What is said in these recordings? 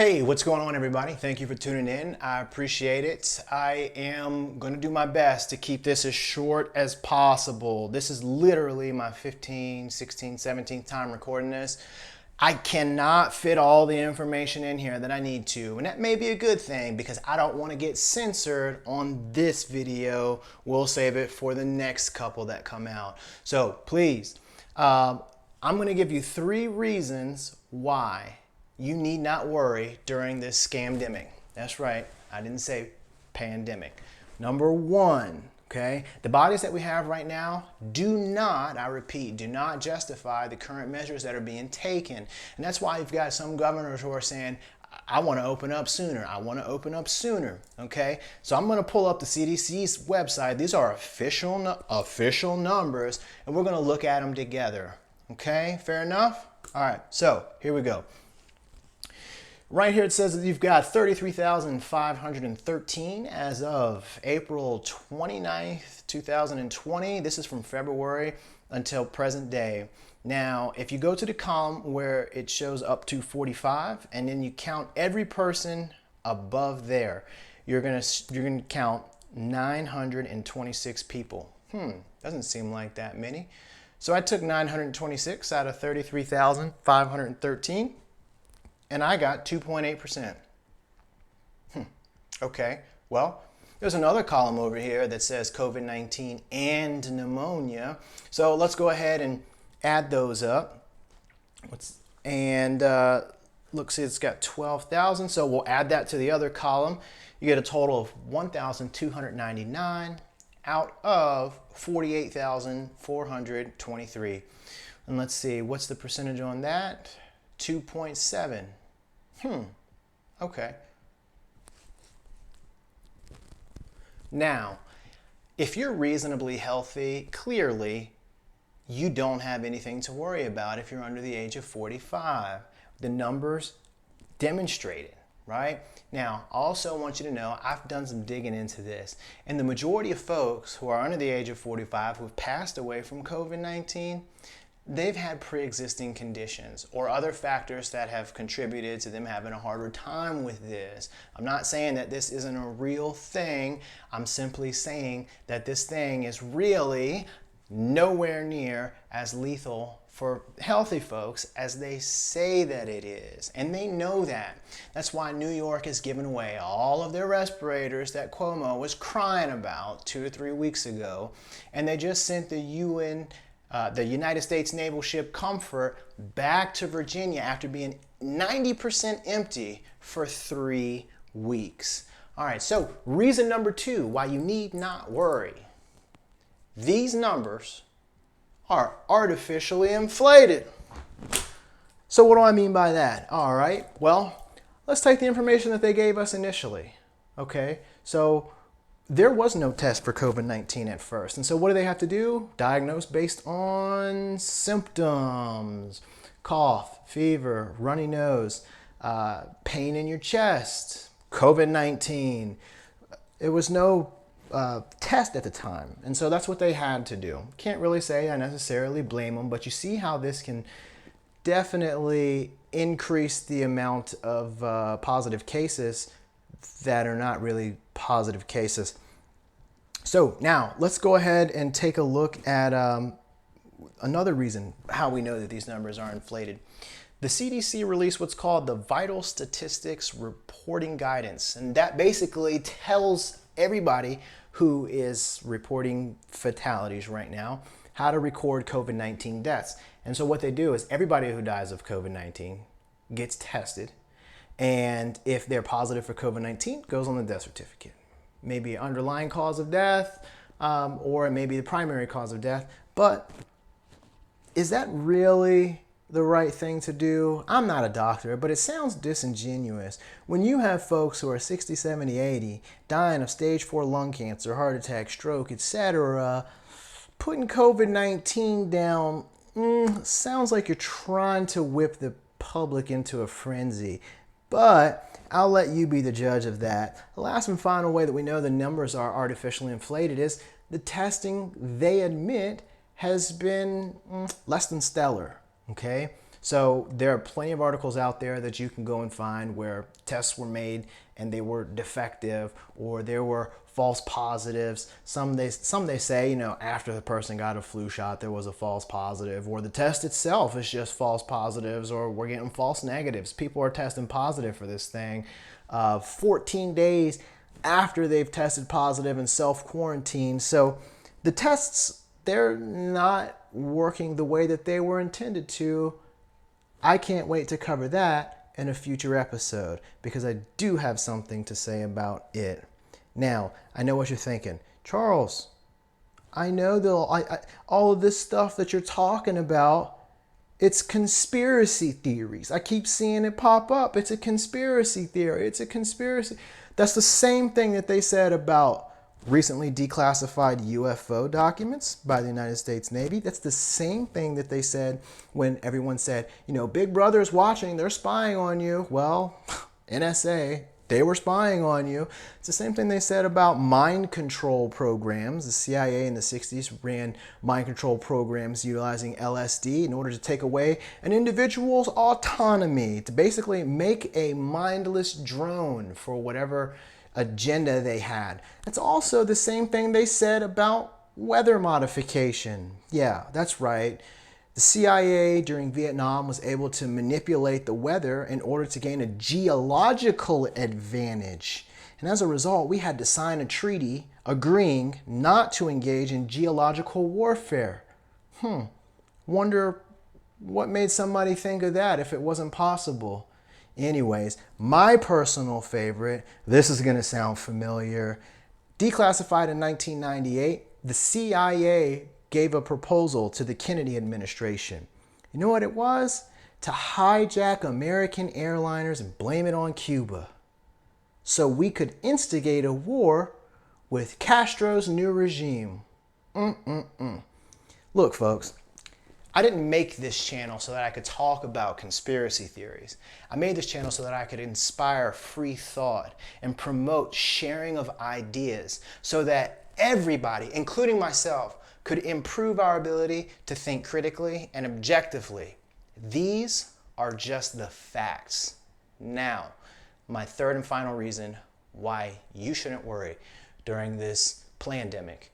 Hey, what's going on, everybody? Thank you for tuning in. I appreciate it. I am going to do my best to keep this as short as possible. This is literally my 15, 16, 17th time recording this. I cannot fit all the information in here that I need to, and that may be a good thing because I don't want to get censored on this video. We'll save it for the next couple that come out. So please, I'm going to give you 3 reasons why you need not worry during this scamdemic. That's right, I didn't say pandemic. Number 1, okay, the bodies that we have right now do not, I repeat, do not justify the current measures that are being taken. And that's why you've got some governors who are saying, I want to open up sooner. I want to open up sooner. Okay, so I'm going to pull up the CDC's website. These are official numbers, and we're going to look at them together. Okay, fair enough? All right, so here we go. Right here it says that you've got 33,513 as of April 29th, 2020. This is from February until present day. Now, if you go to the column where it shows up to 45 and then you count every person above there, you're gonna count 926 people. Doesn't seem like that many. So I took 926 out of 33,513. and I got 2.8%. Okay, well, there's another column over here that says COVID-19 and pneumonia. So let's go ahead and add those up. Look, see, it's got 12,000. So we'll add that to the other column. You get a total of 1,299 out of 48,423. And let's see, what's the percentage on that? 2.7. Okay. Now, if you're reasonably healthy, clearly you don't have anything to worry about if you're under the age of 45. The numbers demonstrate it, right? Now, I also want you to know I've done some digging into this, and the majority of folks who are under the age of 45 who have passed away from COVID-19, they've had pre-existing conditions or other factors that have contributed to them having a harder time with this. I'm not saying that this isn't a real thing. I'm simply saying that this thing is really nowhere near as lethal for healthy folks as they say that it is. And they know that. That's why New York has given away all of their respirators that Cuomo was crying about 2 or 3 weeks ago. And they just sent the United States naval ship Comfort back to Virginia after being 90% empty for 3 weeks. All right, so reason number 2 why you need not worry. These numbers are artificially inflated. So what do I mean by that? All right, well, let's take the information that they gave us initially. Okay, so there was no test for COVID-19 at first. And so what do they have to do? Diagnose based on symptoms: cough, fever, runny nose, pain in your chest, COVID-19. There was no test at the time. And so that's what they had to do. Can't really say I necessarily blame them, but you see how this can definitely increase the amount of positive cases that are not really positive cases. So now let's go ahead and take a look at another reason how we know that these numbers are inflated. The CDC released what's called the Vital Statistics Reporting Guidance, and that basically tells everybody who is reporting fatalities right now how to record COVID-19 deaths. And so what they do is everybody who dies of COVID-19 gets tested, and if they're positive for COVID-19, goes on the death certificate. Maybe an underlying cause of death, or it may be the primary cause of death. But is that really the right thing to do? I'm not a doctor, but it sounds disingenuous when you have folks who are 60, 70, 80 dying of stage 4 lung cancer, heart attack, stroke, etc. Putting COVID-19 down sounds like you're trying to whip the public into a frenzy. But I'll let you be the judge of that. The last and final way that we know the numbers are artificially inflated is the testing, they admit, has been less than stellar. Okay, So there are plenty of articles out there that you can go and find where tests were made and they were defective, or there were false positives. Some they say, after the person got a flu shot, there was a false positive, or the test itself is just false positives, or we're getting false negatives. People are testing positive for this thing 14 days after they've tested positive and self-quarantine. So the tests, they're not working the way that they were intended to. I can't wait to cover that in a future episode because I do have something to say about it. Now, I know what you're thinking. Charles, I know all of this stuff that you're talking about, it's conspiracy theories. I keep seeing it pop up. It's a conspiracy theory. It's a conspiracy. That's the same thing that they said about recently declassified UFO documents by the United States Navy. That's the same thing that they said when everyone said, Big Brother's watching, they're spying on you. Well, NSA, they were spying on you. It's the same thing they said about mind control programs. The CIA in the 60s ran mind control programs utilizing LSD in order to take away an individual's autonomy, to basically make a mindless drone for whatever agenda they had. It's also the same thing they said about weather modification. Yeah, that's right. The CIA during Vietnam was able to manipulate the weather in order to gain a geological advantage. And as a result, we had to sign a treaty agreeing not to engage in geological warfare. Wonder what made somebody think of that if it wasn't possible. Anyways, my personal favorite, this is going to sound familiar. Declassified in 1998, the CIA gave a proposal to the Kennedy administration. You know what it was? To hijack American airliners and blame it on Cuba, so we could instigate a war with Castro's new regime. Look, folks, I didn't make this channel so that I could talk about conspiracy theories. I made this channel so that I could inspire free thought and promote sharing of ideas so that everybody, including myself, could improve our ability to think critically and objectively. These are just the facts. Now, my third and final reason why you shouldn't worry during this pandemic.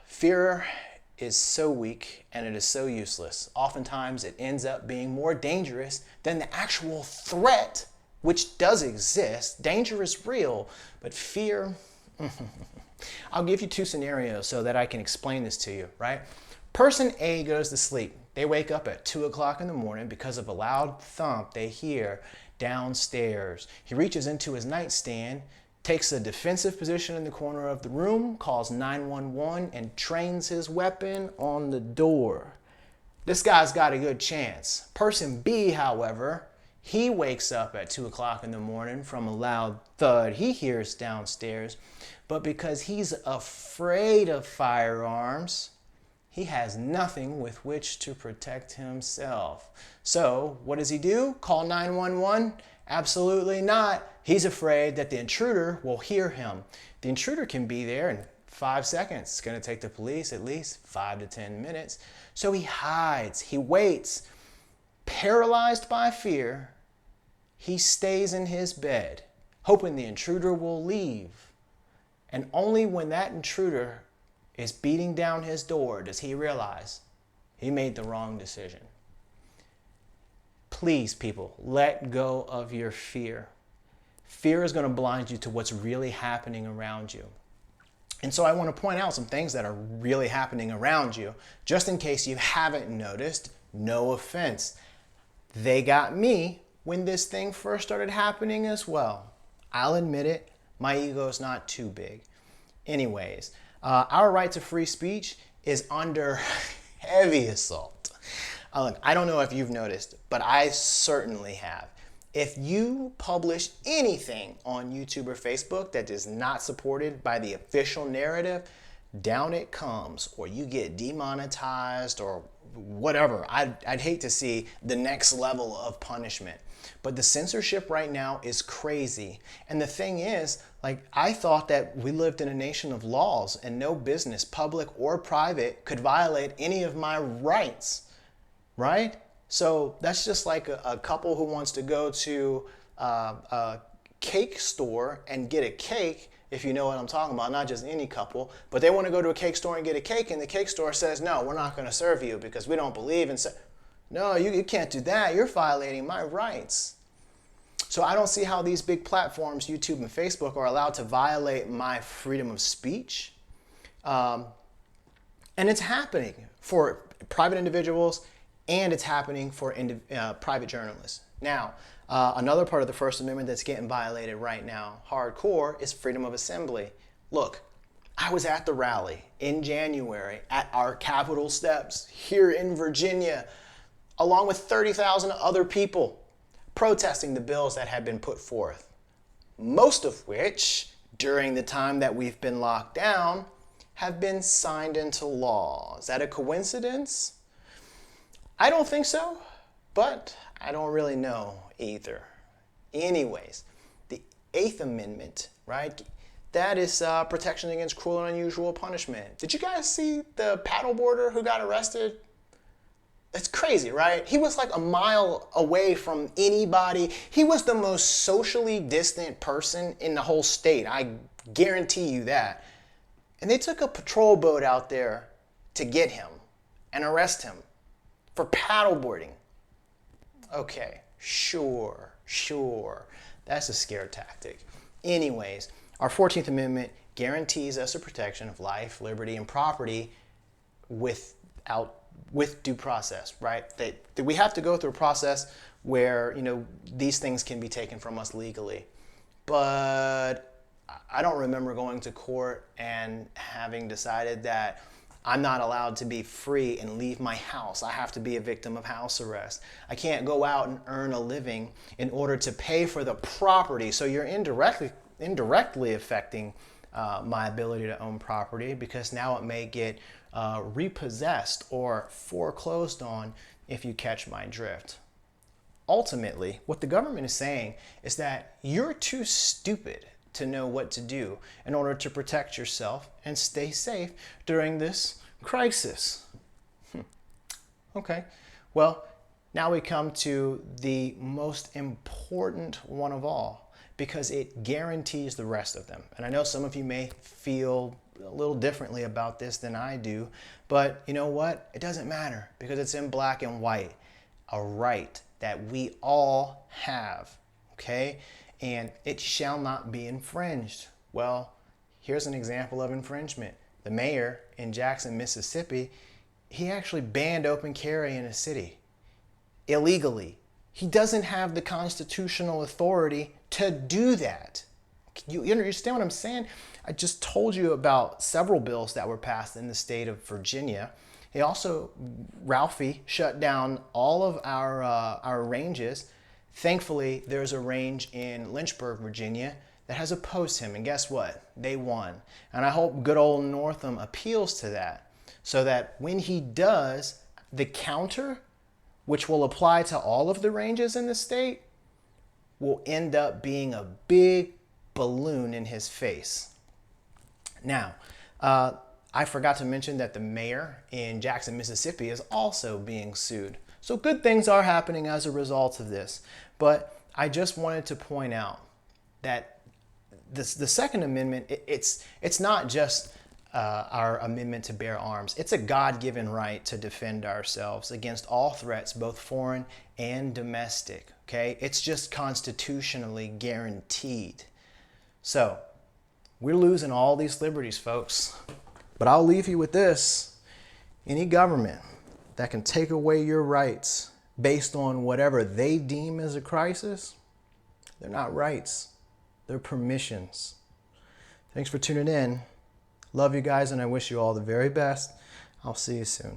Fear is so weak and it is so useless. Oftentimes it ends up being more dangerous than the actual threat, which does exist. Danger is real, but fear, I'll give you two scenarios so that I can explain this to you, right? Person A goes to sleep. They wake up at 2 o'clock in the morning because of a loud thump they hear downstairs. He reaches into his nightstand, takes a defensive position in the corner of the room, calls 911, and trains his weapon on the door. This guy's got a good chance. Person B, however, he wakes up at 2 o'clock in the morning from a loud thud he hears downstairs, but because he's afraid of firearms, he has nothing with which to protect himself. So what does he do? Call 911? Absolutely not. He's afraid that the intruder will hear him. The intruder can be there in 5 seconds. It's going to take the police at least 5 to 10 minutes. So he hides. He waits. Paralyzed by fear, he stays in his bed, hoping the intruder will leave. And only when that intruder is beating down his door does he realize he made the wrong decision. Please, people, let go of your fear. Fear is going to blind you to what's really happening around you. And so I want to point out some things that are really happening around you, just in case you haven't noticed. No offense. They got me when this thing first started happening as well. I'll admit it, my ego's not too big. Anyways, our right to free speech is under heavy assault. Look, I don't know if you've noticed, but I certainly have. If you publish anything on YouTube or Facebook that is not supported by the official narrative, down it comes, or you get demonetized or whatever. I'd hate to see the next level of punishment. But the censorship right now is crazy. And the thing is, I thought that we lived in a nation of laws and no business, public or private, could violate any of my rights, right? So that's just like a couple who wants to go to a cake store and get a cake, if you know what I'm talking about, not just any couple, but they want to go to a cake store and get a cake, and the cake store says, no, we're not going to serve you because we don't believe in... No, you can't do that. You're violating my rights. So I don't see how these big platforms, YouTube and Facebook, are allowed to violate my freedom of speech. And it's happening for private individuals, and it's happening for private journalists. Now, another part of the First Amendment that's getting violated right now, hardcore, is freedom of assembly. Look, I was at the rally in January at our Capitol steps here in Virginia, along with 30,000 other people protesting the bills that had been put forth, most of which, during the time that we've been locked down, have been signed into law. Is that a coincidence? I don't think so, but I don't really know either. Anyways, the Eighth Amendment, right? That is protection against cruel and unusual punishment. Did you guys see the paddleboarder who got arrested? It's crazy, right? He was like a mile away from anybody. He was the most socially distant person in the whole state. I guarantee you that. And they took a patrol boat out there to get him and arrest him for paddleboarding. Okay, sure. That's a scare tactic. Anyways, our 14th Amendment guarantees us a protection of life, liberty, and property with due process, right? That we have to go through a process where, these things can be taken from us legally. But I don't remember going to court and having decided that I'm not allowed to be free and leave my house. I have to be a victim of house arrest. I can't go out and earn a living in order to pay for the property. So you're indirectly affecting my ability to own property, because now it may get repossessed or foreclosed on, if you catch my drift. Ultimately, what the government is saying is that you're too stupid to know what to do in order to protect yourself and stay safe during this crisis. Okay, well, now we come to the most important one of all, because it guarantees the rest of them. And I know some of you may feel a little differently about this than I do, but you know what? It doesn't matter, because it's in black and white. A right that we all have, okay? And it shall not be infringed. Well, here's an example of infringement. The mayor in Jackson, Mississippi, he actually banned open carry in a city illegally. He doesn't have the constitutional authority to do that. You understand what I'm saying? I just told you about several bills that were passed in the state of Virginia. He also, Ralphie, shut down all of our ranges. Thankfully, there's a range in Lynchburg, Virginia that has opposed him, and guess what? They won. And I hope good old Northam appeals to that, so that when he does, the counter, which will apply to all of the ranges in the state, will end up being a big balloon in his face. Now, I forgot to mention that the mayor in Jackson, Mississippi is also being sued. So good things are happening as a result of this. But I just wanted to point out that the Second Amendment, it's not just our amendment to bear arms. It's a God-given right to defend ourselves against all threats, both foreign and domestic. Okay? It's just constitutionally guaranteed. So we're losing all these liberties, folks. But I'll leave you with this. Any government that can take away your rights based on whatever they deem as a crisis, they're not rights, they're permissions. Thanks for tuning in. Love you guys, and I wish you all the very best. I'll see you soon.